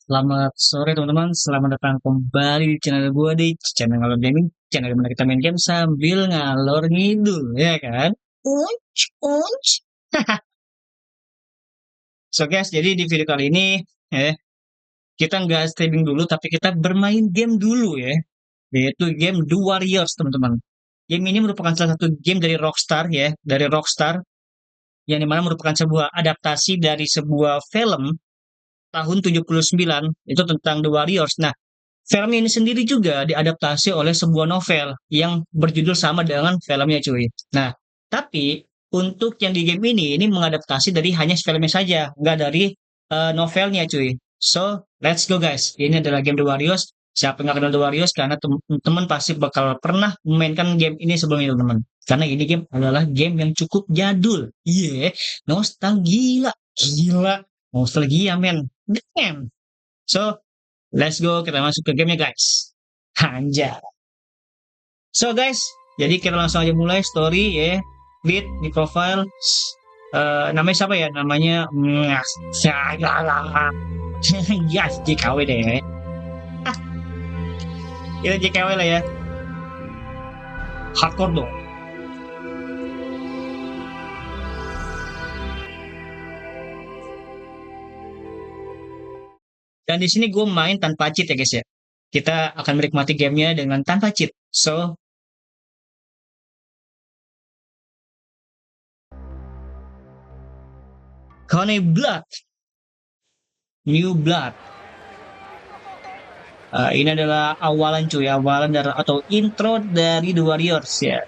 Selamat sore teman-teman, selamat datang kembali di channel gue di channel Ngalor Gaming, channel dimana kita main game sambil ngalor ngidul, ya kan? Unc, unc. So guys, jadi di video kali ini, kita nggak streaming dulu, tapi kita bermain game dulu ya, yaitu game The Warriors teman-teman. Game ini merupakan salah satu game dari Rockstar ya, dari Rockstar, yang dimana merupakan sebuah adaptasi dari sebuah film tahun 79, itu tentang The Warriors. Nah, film ini sendiri juga diadaptasi oleh sebuah novel yang berjudul sama dengan filmnya cuy. Nah, tapi untuk yang di game ini mengadaptasi dari hanya filmnya saja, nggak dari novelnya cuy. So, let's go guys. Ini adalah game The Warriors. Siapa yang nggak kenal The Warriors? Karena teman-teman pasti bakal pernah memainkan game ini sebelumnya teman-teman. Karena ini game adalah game yang cukup jadul. Iya, nostalgia. Gila. Nostalgia, men. Damn. So, let's go, kita masuk ke gamenya guys. Hanja. So guys, jadi kita langsung aja mulai story ya. Lead di profile. Namanya siapa ya? Namanya ya JKW deh ya. Kita JKW lah ya. Hardcore dong. Dan di sini gue main tanpa cheat ya guys ya. Kita akan menikmati gamenya dengan tanpa cheat. So, Coney Blood, New Blood. Ini adalah awalan cuy, awalan dari atau intro dari The Warriors ya.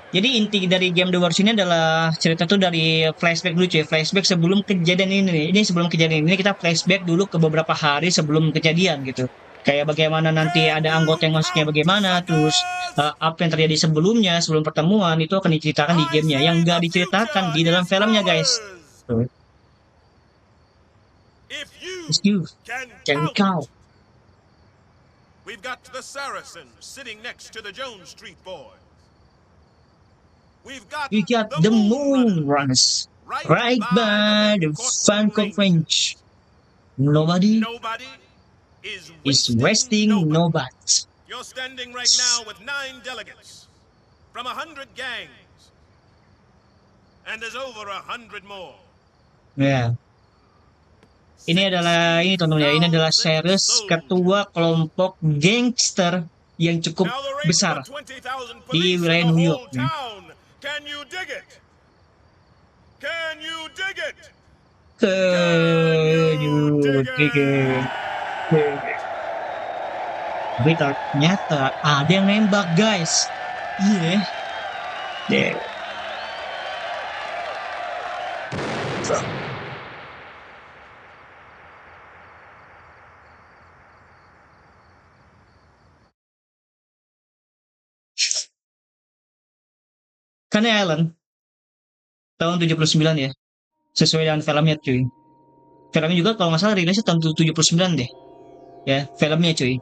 Jadi inti dari game The Warriors ini adalah cerita tuh dari flashback dulu cuy, flashback sebelum kejadian ini nih. Ini sebelum kejadian ini kita flashback dulu ke beberapa hari sebelum kejadian gitu. Kayak bagaimana nanti ada anggota yang masuknya bagaimana, terus apa yang terjadi sebelumnya, sebelum pertemuan itu akan diceritakan di gamenya, yang nggak diceritakan di dalam filmnya guys. Tuh. If you can count. We've got the Saracens sitting next to the Jones Street Boys. We got the Moon Runners right by the Funko French. Nobody is wasting no butts. You're standing right now with 9 delegates from 100 gangs, and there's over 100 more. Ya, ini teman-teman ya, ini adalah series ketua kelompok gangster yang cukup besar di wilayah New York. Ya. Can you dig it? Can you dig it? Tapi ternyata ada yang nembak guys. Iya. Yeah. Coney Island tahun 79 ya. Sesuai dengan filmnya cuy. Filmnya juga kalau nggak salah rilisnya tahun 79 deh. Ya, filmnya cuy.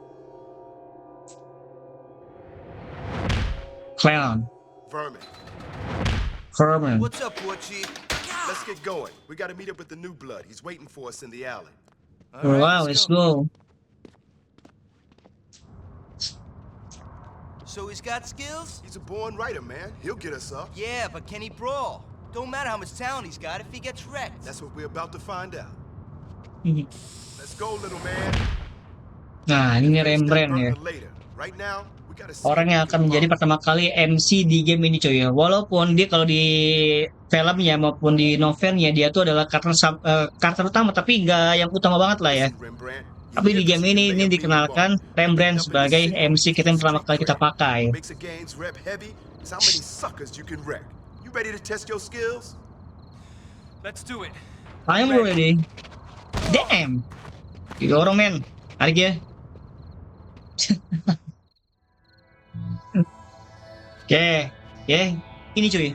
Clown. Vermin. What's up, War Chief? Let's get going. We gotta meet up with the new blood. He's waiting for us in the alley. Wow, let's go. So he's got skills? He's a born writer, man. He'll get us up. Yeah, but can he brawl? Don't matter how much talent he's got if he gets wrecked. That's what we're about to find out. Mhm. Let's go, little man. Nah, ini Rembrandt ya. Later. Right now, we gotta see Orang yang akan menjadi pertama kali MC di game ini cuy ya. Walaupun dia kalau di filmnya maupun di novelnya dia tuh adalah karakter utama, tapi nggak yang utama banget lah ya. Tapi di game ini dikenalkan Rembrandt sebagai MC kita yang pertama kali kita pakai. Ready to test your skills? Let's do it. I'm ready. Damn. 3 orang men. Tarik ya. Oke. Ini cuy.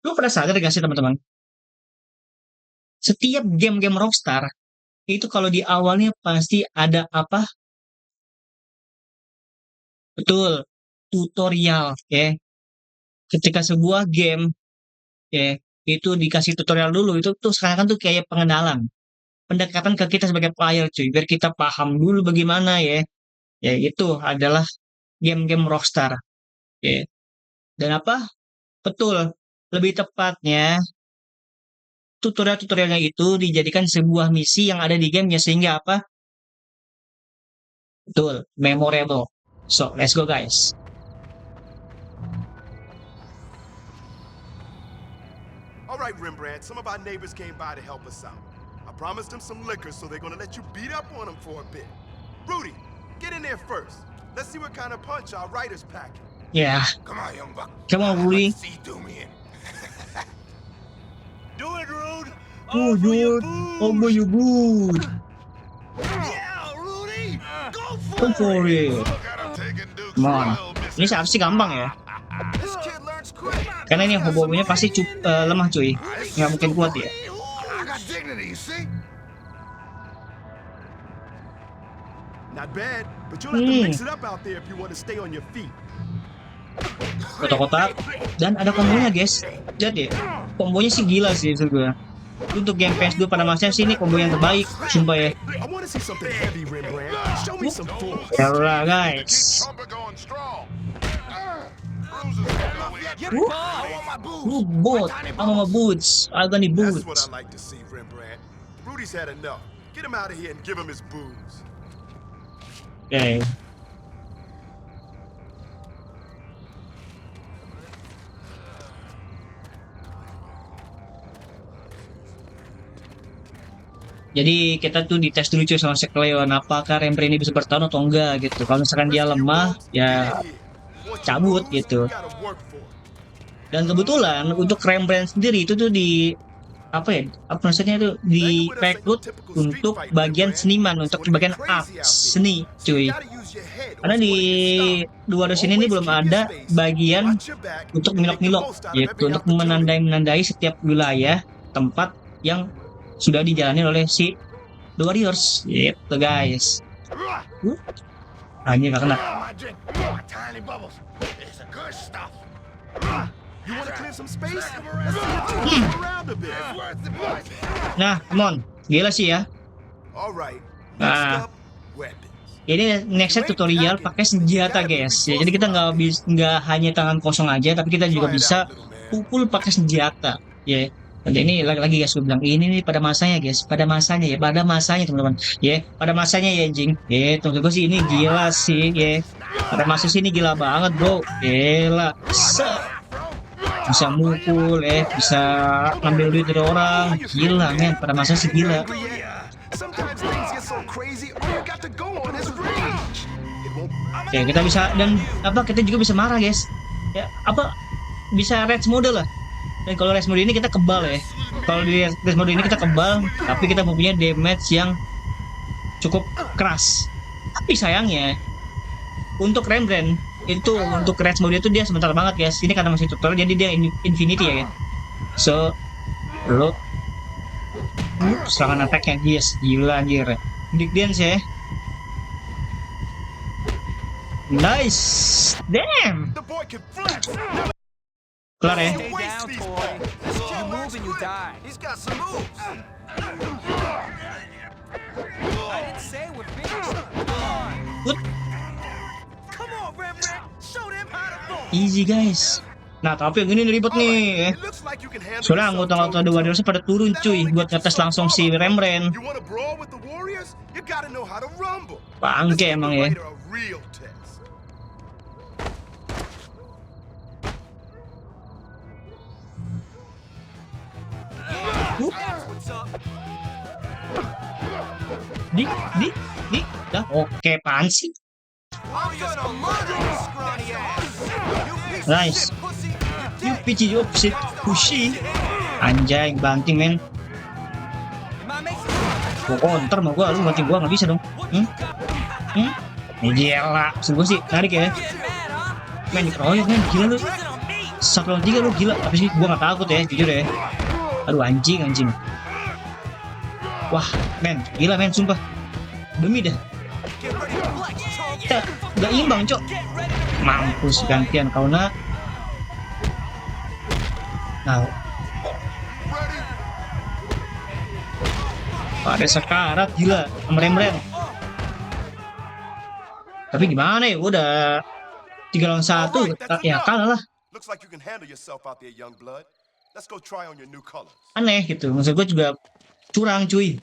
Lu pada sadar gak sih teman-teman? Setiap game-game Rockstar itu kalau di awalnya pasti ada apa? Betul. Tutorial ya. Ketika sebuah game itu dikasih tutorial dulu, itu tuh sekarang kan tuh kayak pengenalan, pendekatan ke kita sebagai player cuy, biar kita paham dulu bagaimana ya. Ya itu adalah game-game Rockstar. Ya. Dan apa? Betul. Lebih tepatnya tutorial-tutorialnya itu dijadikan sebuah misi yang ada di gamenya sehingga apa? Betul, memorable. So, let's go guys. All right, Rembrandt, some of our neighbors came by to help us out. I promised them some liquor, so they're gonna let you beat up on them for a bit. Rudy, get in there first. Let's see what kind of punch our writers packing. Yeah, Come on, young buck. come on, Rudy. See you do me in. Do it, Rude. Oh, dude. Oh, boy, you good. Yeah, Rudy. Go for it. Come on. Ini seharusnya sih gampang ya. This kid learns quick. Karena ini hobo-hobonya pasti lemah cuy. Nggak mungkin kuat ya. I got dignity, you see? Not bad, but you'll have to mix it up out there if you want to stay on your feet. Kotak-kotak. Dan ada kombonya guys. Lihat ya. Kombonya sih gila sih menurut gue. Untuk game PS2 pada masanya sih ini combo yang terbaik. Sumpah ya. I want to see something heavy, Rembrandt. Show me some force. Yaudah guys. Boot. Sama sama boots. Agak nih That's what boots. I like to see, Rembrandt. Rudy's had enough. Get him out of here and give him his booze. Oke. Jadi kita tuh dites dulu cuy sama si Cleon, apakah Rembrandt ini bisa bertahan atau enggak gitu. Kalau misalkan dia lemah, ya cabut gitu. Dan kebetulan untuk Rembrandt sendiri itu tuh di apa ya? Apa maksudnya itu direkrut untuk bagian seniman, untuk bagian art seni cuy. Karena di dua dosen ini belum ada bagian untuk milok-milok gitu, untuk menandai setiap wilayah tempat yang sudah dijalani oleh si The Warriors gitu guys. Anjir gak kena. Nah, come on. Gila sih ya. Nah, ini nextnya tutorial pakai senjata guys. Ya, jadi kita nggak hanya tangan kosong aja, tapi kita juga bisa pukul pakai senjata. Ya. Dan ini lagi guys, gue bilang ini nih pada masanya guys, pada masanya teman-teman, ya, pada masanya ya anjing, ya, tunggu gue sih ini gila sih, ya, pada masa sini gila banget bro, gila, bisa mukul, bisa ngambil duit dari orang, gila men, pada masa sih gila. Ya kita bisa dan apa kita juga bisa marah guys, ya apa bisa rage mode lah. Dan kalau race mode ini kita kebal ya. Kalau di race mode ini kita kebal, tapi kita mempunyai damage yang cukup keras. Tapi sayangnya untuk Rembrandt itu untuk race mode itu dia sebentar banget guys. Ini karena masih tutorial jadi dia infinity ya kan. So lo serangan attack-nya guys gila anjir. Big dance ya. Nice. Damn. Kelar ya. Stay down, Toy. You move and you die. He's got some moves. I didn't say we're finished. Good. Come on, Rembrandt. Show them how to vote. Easy guys. Nah tapi yang ini ribet nih. Soalnya anggota-anggota The Warriors pada turun cuy buat ngetes langsung si Rembrandt. Bangke emang ya. Dah oke pan sih. Nice. You pitchy opposite pushy. Anjay banting men. Gua counter mau gua, lu banting gua nggak bisa dong. Gila, maksud gua sih tarik ya. Men dikeroyok men, gila lu. 1-3 lu gila, tapi sih gua nggak takut ya, jujur ya. Aduh anjing. Wah, men, gila men, sumpah. Demi dah. Gak imbang, cok. Mampus gantian kau nak. Nah, Ada sekarat gila sama Rembrandt. Tapi gimana ya, udah 3 lawan 1 Alright, that's ya enough. kalah lah. Looks like you can handle yourself out there, young blood. Let's go try on your new colors. Aneh gitu, maksud gue juga curang cuy.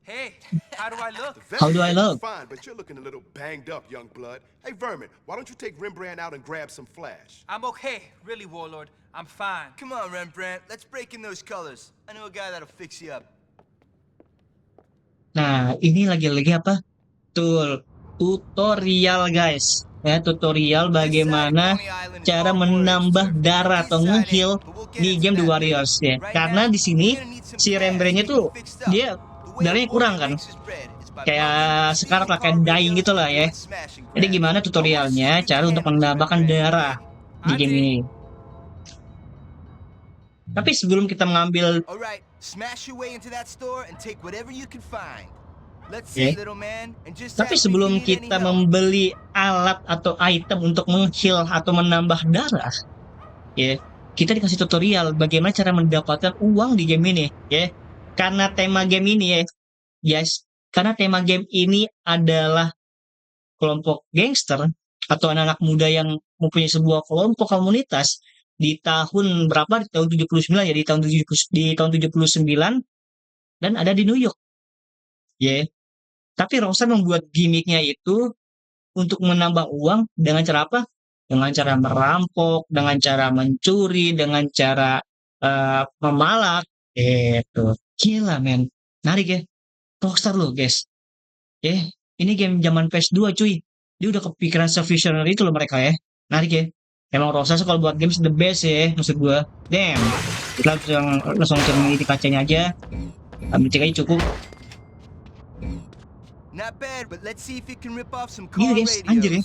Hey, how do I look? The How do I vest look? is fine, but you're looking a little banged up, young blood. Hey, Vermin, why don't you take Rembrandt out and grab some flash? I'm okay, really, Warlord. I'm fine. Come on, Rembrandt. Let's break in those colors. I know a guy that'll fix you up. Nah, ini lagi-lagi apa? Tutorial guys. Ya, tutorial bagaimana cara menambah darah atau nge-heal di game The Warriors ya. Karena di sini si Rembrandt-nya tuh dia darahnya kurang kan. Kayak sekarat lah, kayak dying gitu lah ya. Jadi gimana tutorialnya cara untuk menambahkan darah di game ini. Tapi sebelum kita mengambil Alright, smash your way into that store and take whatever you can find. Let's see, Oke. little man, and just Tapi ask me if sebelum you need kita any help. membeli alat atau item untuk meng-heal atau menambah darah, ya, kita dikasih tutorial bagaimana cara mendapatkan uang di game ini, ya. Karena tema game ini ya, guys, karena tema game ini adalah kelompok gangster atau anak-anak muda yang mempunyai sebuah kelompok komunitas di tahun berapa? Di tahun 79 ya, di tahun 79 dan ada di New York. Ya. Tapi Rockstar membuat gimmicknya itu untuk menambah uang dengan cara apa? Dengan cara merampok, dengan cara mencuri, dengan cara memalak. Itu gila men, menarik ya. Rockstar loh guys. Ini game zaman PS2 cuy. Dia udah kepikiran se-visionary itu loh mereka ya. Menarik ya. Emang Rockstar kalau buat games the best ya, maksud gua. Damn. Kita langsung cermin di kacanya aja. Ambil cek aja cukup. Not bad, but let's see if you can rip off some Iya, car guys, anjir ya.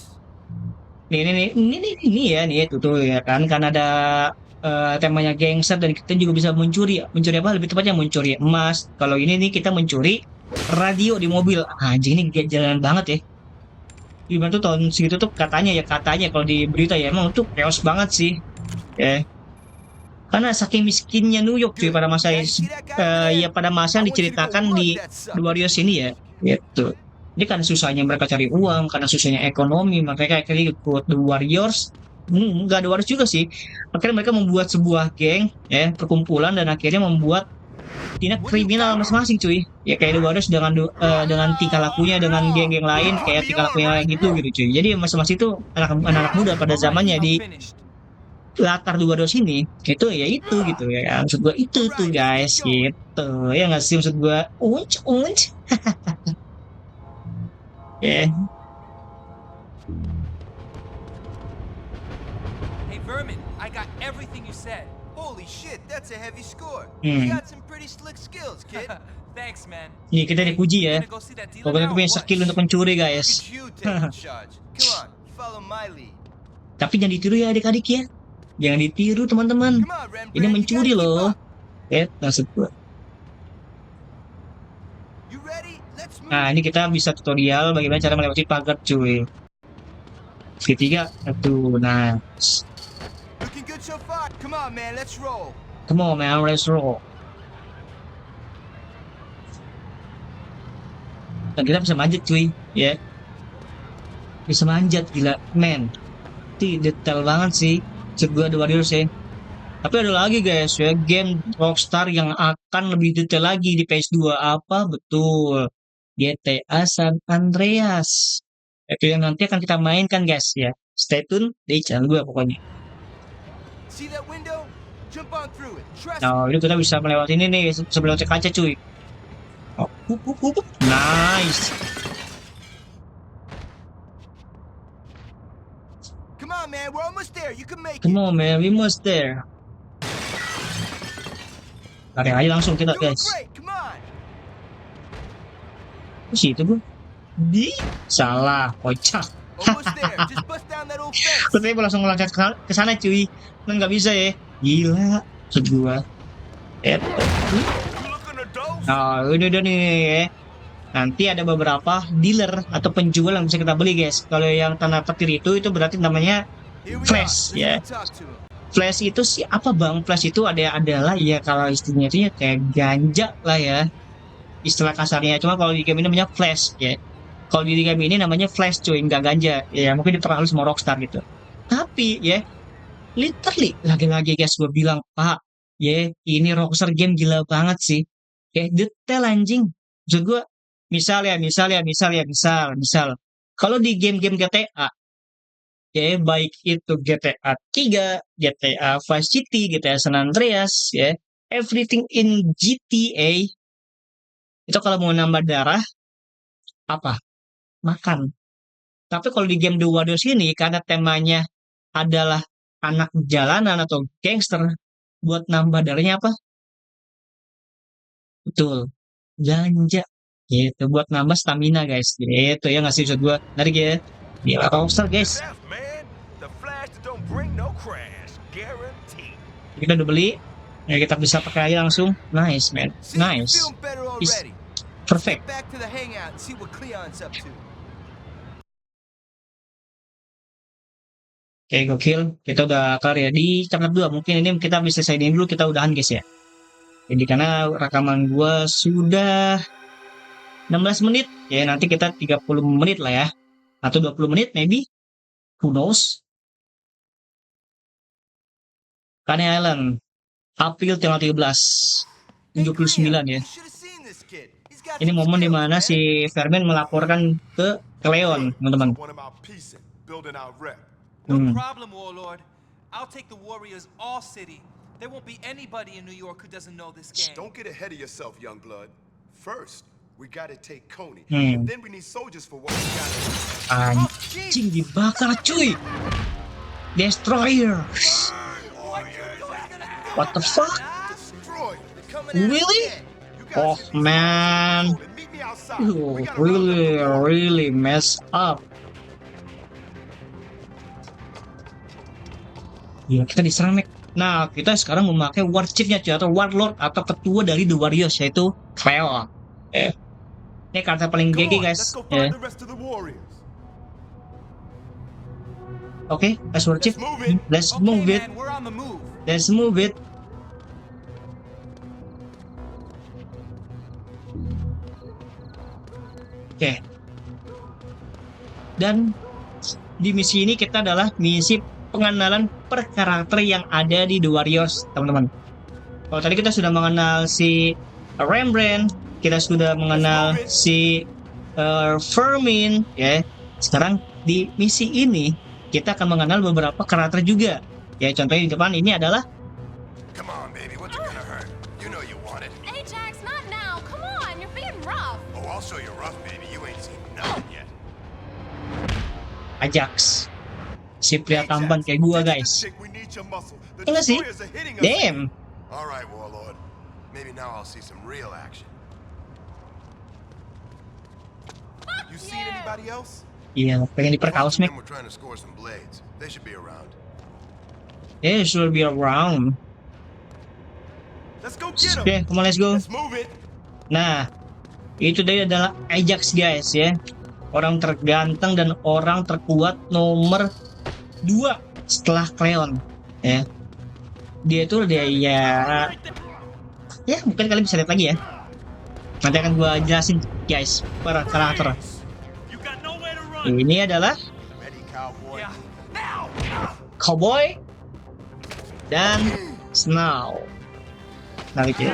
radios. Ini ya, nih tuh ya kan, karena ada temanya gangster dan kita juga bisa mencuri apa, lebih tepatnya mencuri emas. Kalau ini nih kita mencuri radio di mobil. Anjing, ini jalan banget ya. Gimana tuh tahun segitu tuh katanya kalau di berita ya, emang tuh chaos banget sih. Ya. Karena saking miskinnya New York cuy pada masa ya pada masa yang diceritakan di The Warriors ini ya. Gitu. Jadi karena susahnya mereka cari uang, karena susahnya ekonomi, mereka akhirnya ikut The Warriors. Nggak The Warriors juga sih. Akhirnya mereka membuat sebuah geng, ya, perkumpulan dan akhirnya membuat tindak kriminal masing-masing cuy. Ya kayak The Warriors dengan tingkah lakunya dengan geng-geng lain kayak tingkah lakunya gitu cuy. Jadi masing-masing itu anak-anak muda pada zamannya di latar The Warriors ini itu ya itu gitu ya. Maksud gua itu tuh guys gitu. Ya nggak sih, maksud gua unc. Yeah. Hey, Vermin, I got everything you said. Holy shit, that's a heavy score. Hmm. You got some pretty slick skills, kid. Thanks, man. Nih kita dipuji ya. Gonna go see that dealer Pokoknya now gue punya or what? skill untuk mencuri Look guys. at you taking charge. Come on, follow my lead. Tapi jangan ditiru ya adik-adik ya. Jangan ditiru teman-teman. Come on, Rembrandt. Ini you mencuri gotta keep loh. up. Maksud gue. You ready? Let's move. Nah ini kita bisa tutorial bagaimana cara melewati pagar cuy. Ketiga, satu, nah, Looking good so far. Come on, man, let's roll. come on man, let's roll. Dan kita bisa manjat cuy, ya. Bisa manjat gila, man. Detail banget sih, gua The Warriors ya. Tapi ada lagi guys ya, game Rockstar yang akan lebih detail lagi di PS2 apa? Betul, GTA San Andreas. Itu yang nanti akan kita mainkan guys ya. Stay tune di channel gue pokoknya. See that window? Jump on through it. Trust me. Nah, ini kita bisa melewati ini nih sebelum cek kaca cuy. Oh, nice. Come on, man, we're almost there. You can make Come it. on man, we must there. Tarik aja langsung kita Doing guys. great. Come on. Situ gue. Salah, kocak. Almost there. Just bust down that old fence. Katanya gue langsung ngeloncat ke sana cuy. Kan nggak bisa ya. Gila, maksud gue. You looking to dose? Nah, udah nih ya. Nanti ada beberapa dealer atau penjual yang bisa kita beli guys. Kalau yang tanah petir itu berarti namanya Here we Flash, are. Let's yeah. go talk to him. Flash itu sih apa bang? Flash itu adalah ya kalau istilahnya itu ya kayak ganja lah ya, istilah kasarnya. Cuma kalau di game ini namanya Flash ya. Kalau di game ini namanya Flash cuy, nggak ganja. Ya mungkin dipengaruhi sama Rockstar gitu. Tapi ya literally lagi-lagi guys gue bilang Pak, ya ini Rockstar game gila banget sih. Kayak detail anjing. Maksud gue misal. Kalau di game-game GTA, ya baik itu GTA 3, GTA Vice City, GTA San Andreas, ya everything in GTA itu kalau mau nambah darah apa? Makan. Tapi kalau di game The Warriors ini karena temanya adalah anak jalanan atau gangster, buat nambah darahnya apa? Betul, ganja. Gitu buat nambah stamina guys. Gitu ya nggak sih maksud gue. Dari ya. Gila Rockstar guys. Theft, man. The flash that don't bring no crash. Guaranteed. Kita udah beli. Ya kita bisa pakai aja langsung. Nice man. See, you're Nice. feeling better Is already. perfect. Get back to the hangout and see what Cleon's up to. Oke, gokil. Kita udah kelar ya di chapter 2. Mungkin ini kita bisa selesaiin dulu, kita udahan guys ya. Jadi karena rekaman gua sudah 16 menit. Ya nanti kita 30 menit lah ya. Atau 20 menit maybe. Who knows? Coney Island. April tanggal 13. Hey, 79 Cleo, ya. you should have seen this kid. He's got Ini some momen skills, dimana man. si Fermin melaporkan ke Cleon, teman-teman. One of our piecing, building our rep. No Hmm. problem, Warlord. I'll take the Warriors all city. There won't be anybody in New York who doesn't know this game. Don't get ahead of yourself, young blood. First, we gotta take Coney, Hmm. and then we need soldiers for what we gotta do. Anjing dibakar cuy. Destroyers. What the fuck? Destroy it. They're coming at us Really? again. You Oh guys should be man. cool and meet me outside. You We gotta round up the road. really messed up. Ya kita diserang nih. Nah kita sekarang memakai war chiefnya cuy, atau warlord atau ketua dari The Warriors yaitu Cleo. Ini kartu paling Come GG on, guys. let's go find the rest of the warriors. Oke, let's war chief. Let's move it. Let's Okay, move it. man, we're on the move. Let's move it. Oke. Dan di misi ini kita adalah misi pengenalan per karakter yang ada di The Warriors, teman-teman. Kalau tadi kita sudah mengenal si Rembrandt, kita sudah mengenal si Fermin, ya. Sekarang di misi ini kita akan mengenal beberapa karakter juga. Ya, contohnya di depan ini adalah Come on, baby. What's it gonna hurt? You know you want it. Ajax, not now. Come on, you're being rough. Oh, I'll show you rough, baby. You ain't seen nothing yet. Ajax. Si pria tampan kayak gua, guys. Enggak sih? Damn. All right, Warlord. Maybe now I'll see some real action. You seen anybody else? Iya, pengen diperkaos nih. We're trying to score some blades. They should be around. Yeah, should be around. Let's go get Oke, them. come on, let's go. Let's move it. Nah, itu dia adalah Ajax guys ya. Orang terganteng dan orang terkuat nomor 2 setelah Cleon ya. Dia itu ya mungkin kalian bisa lihat lagi ya. Nanti akan gua jelasin guys para karakter. You got nowhere to run. Ini adalah Ready, cowboy. Yeah. Now! Cowboy dan Snow. Nah, gitu.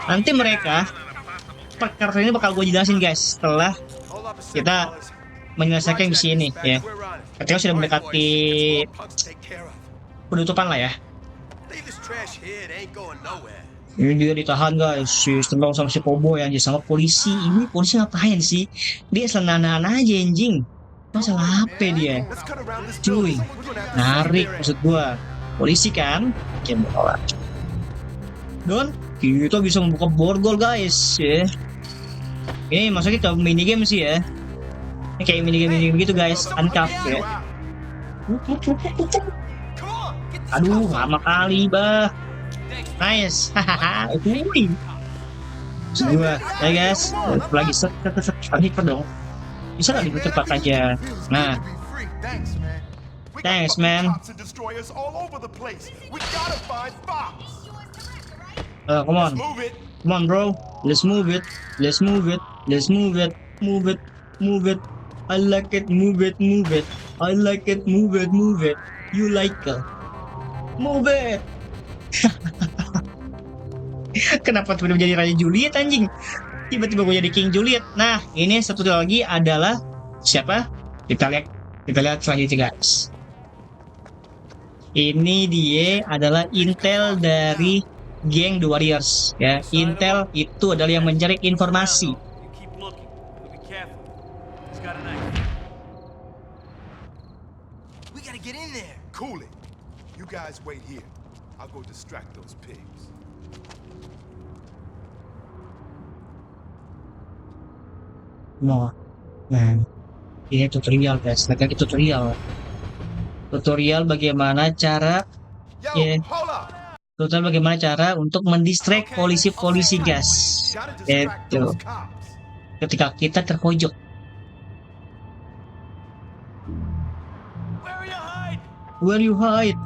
Nanti mereka per karakter ini bakal gue jelasin guys setelah Hold up a second, kita fellas. menyelesaikan misi ini ya. We're on it. Ketika sudah mendekati All punks take care of. penutupan lah ya. Leave this trash here. It ain't going nowhere. Ini dia ditahan guys, si Snow sama si Cowboy anjing sama polisi. Ini polisi ngapain sih? Dia selenaan aja anjing. Masalah apa dia? Let's cut around this Cuy, building. We're gonna have to narik save their maksud gua. Polisi kan? Game orang. Dan kita bisa membuka borgol guys ya. Ini maksudnya kita mini game sih ya. Ini kayak mini game gitu guys, uncuff ya. Come on, get the Aduh, stuff up. lama kali bah. Nice, hahaha. Wih. Gua, ya guys, lagi set dong. Bisa nggak dipercepat aja? Nah, Thanks, man. thanks man. destroyers all over the place. We gotta find Fox. Come on. Let's move it. Come on, bro. Let's move it. Let's move it. Let's move it. Move it. Move it. I like it. Move it. Move it. I like it. Move it. Move it. You like it. Move it. Kenapa tiba-tiba jadi Raja Juliet anjing? Tiba-tiba gue jadi King Juliet. Nah, ini satu lagi adalah siapa? Kita lihat selanjutnya, guys. Ini dia adalah intel dari geng The Warriors ya. Intel itu adalah yang mencari informasi. We gotta get in there. Cool it. You guys wait here. I'll go distract those pigs. Nah, ini tutorial, guys. Lagi tutorial. Tutorial bagaimana cara Yo, Yeah. hold up. Tutorial bagaimana cara untuk mendistract polisi-polisi, guys. Gotta distract Itu those cops. ketika kita terpojok. Where you hide?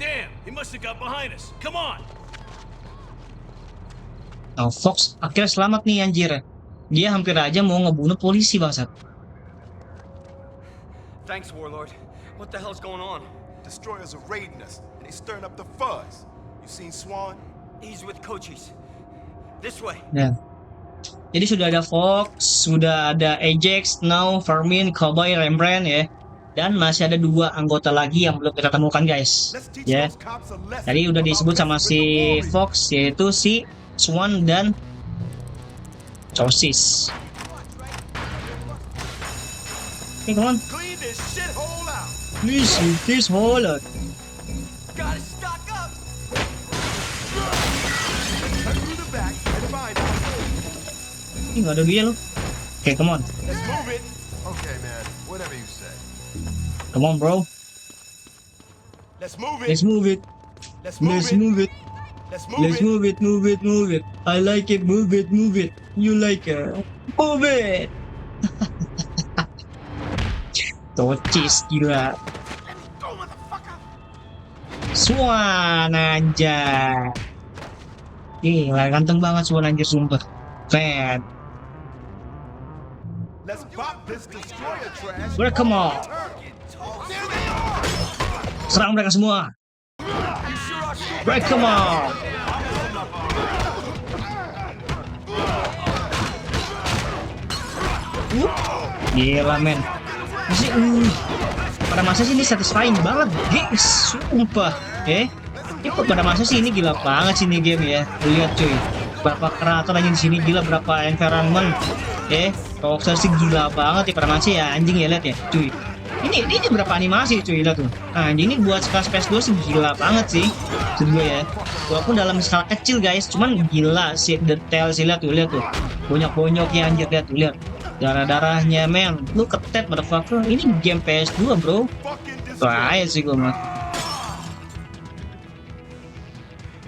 Damn, he must have got behind us. Come on. Nah, Fox akhirnya selamat nih anjir. Dia hampir aja mau ngebunuh polisi, bangsat. Thanks, Warlord. What the hell's going on? Destroyers are raiding us, and they stirring up the fuzz. You seen Swan? He's with Cochise. This way. Nah. Jadi sudah ada Fox, sudah ada Ajax, Now, Vermin, Cowboy, Rembrandt ya. Dan masih ada 2 anggota lagi yang belum kita temukan, guys. Let's teach Ya. those cops a lesson Tadi udah about disebut sama messing si with the Warriors. Fox, yaitu si Swan dan Cochise. Oke, come on. Clean this shithole out. Please, this hole. Gotta stock up. Cut through the back and find out. Ih, nggak ada dia loh. Oke, come on. Let's move it. Okay, man. Whatever you say. Come on, bro. Let's move it. Let's move it. Let's move Let's it. move it. Let's move Let's it. move it, move it, move it. I like it, move it, move it. You like it. Move it. Tocis gila. Go, motherfucker. Swan aja. Gila, ganteng banget Swan anjir sumpah. Keren. Let's pop this destroyer trash. Well, come on. There they are. Serang mereka semua. Right, come on. Gila men. Masih pada masa sih ini satisfying banget, guys. Sumpah. Ini pada masa sih ini gila banget sih ini game ya. Lihat cuy. Berapa kreator aja di sini gila, berapa environment. Rockstar sih gila banget ya pada masa ya anjing ya, lihat ya cuy. Ini berapa animasi cuy, lihat tuh. Nah, ini buat skala PS2 sih gila banget sih. Maksud gue ya. Walaupun dalam skala kecil guys, cuman gila sih detail sih, lihat tuh. Bonyok-bonyoknya anjir, lihat tuh, lihat. Darah-darahnya men. Lu ketet motherfucker. Ini game PS2, bro. Fucking Tuh aja sih gue mah.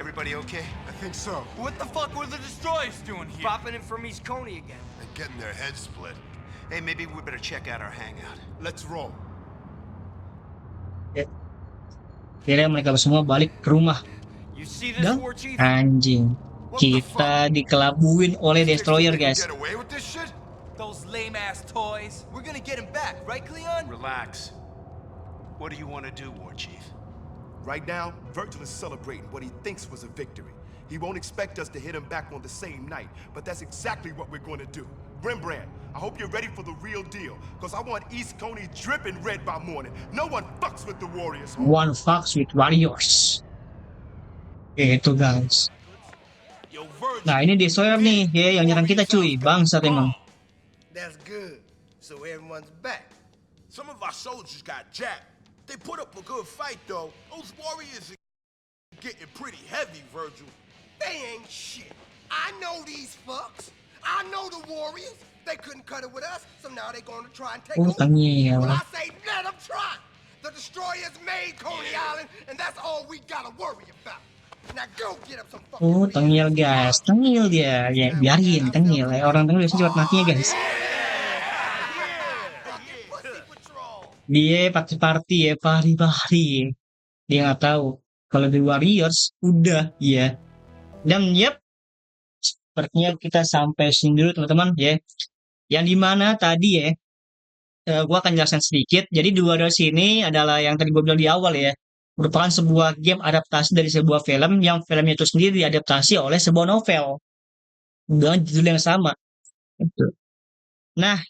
Everybody okay? I think so. What the fuck were the destroyers doing here? Popping in from East Coney again. They're getting their heads split. Hey, maybe we better check out our hangout. Let's roll. Akhirnya mereka semua balik ke rumah. You see this, Dan War Chief? anjing, kita dikelabuin oleh destroyer guys. Get away with this shit? Those lame ass toys. We're gonna get him back, right, Cleon? Relax. What do you want to do, War Chief? Right now, Virgil is celebrating what he thinks was a victory. He won't expect us to hit him back on the same night, but that's exactly what we're going to do. Rembrandt, I hope you're ready for the real deal, because I want East Coney dripping red by morning. No one fucks with the Warriors. One fucks with Warriors. Itu guys. Yo, Virgil. Nah ini destroyer nih, ya yang nyerang kita cuy, bangsat emang. That's good. So everyone's back. Some of our soldiers got jacked. They put up a good fight, though. Those warriors are getting pretty heavy, Virgil. They ain't shit. I know these fucks. I know the Warriors. They couldn't cut it with us, so now they're gonna try and take Oh, over. tangil. Well, I say let them try. The destroyers made Coney Island, and that's all we gotta worry about. Now go get up some fucking. Oh tengil guys, tengil dia, ya biarin tengil. Orang tengil biasanya cepat matinya guys. Dia party-party ya, pari-pari. Dia nggak tahu kalau The Warriors udah ya. Dan yep, sepertinya kita sampai sini dulu teman-teman ya. Yang dimana tadi ya, gua akan jelaskan sedikit. Jadi The Warriors ini adalah yang tadi gue bilang di awal ya, merupakan sebuah game adaptasi dari sebuah film yang filmnya itu sendiri diadaptasi oleh sebuah novel dengan judul yang sama. Gitu. Nah,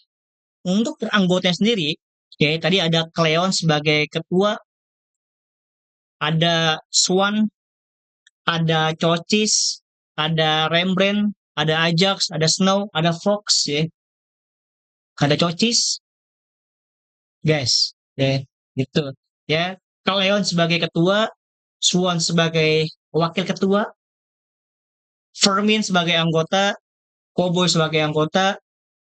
untuk anggotanya sendiri, oke, tadi ada Cleon sebagai ketua, ada Swan, ada Chocis, ada Rembrandt, ada Ajax, ada Snow, ada Fox ya, ada Chocis, guys, ya, gitu. Ya, Cleon sebagai ketua, Swan sebagai wakil ketua, Fermin sebagai anggota, Cowboy sebagai anggota,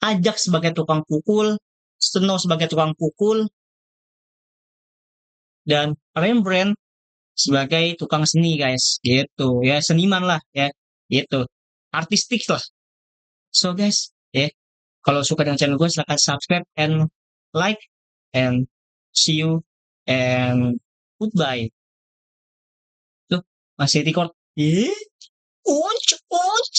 Ajax sebagai tukang pukul, Snow sebagai tukang pukul, dan Rembrandt sebagai tukang seni guys, gitu ya, seniman lah ya, gitu, artistik lah. So guys, ya, kalau suka dengan channel gue silahkan subscribe and like and see you and goodbye. Tuh masih record. Unch.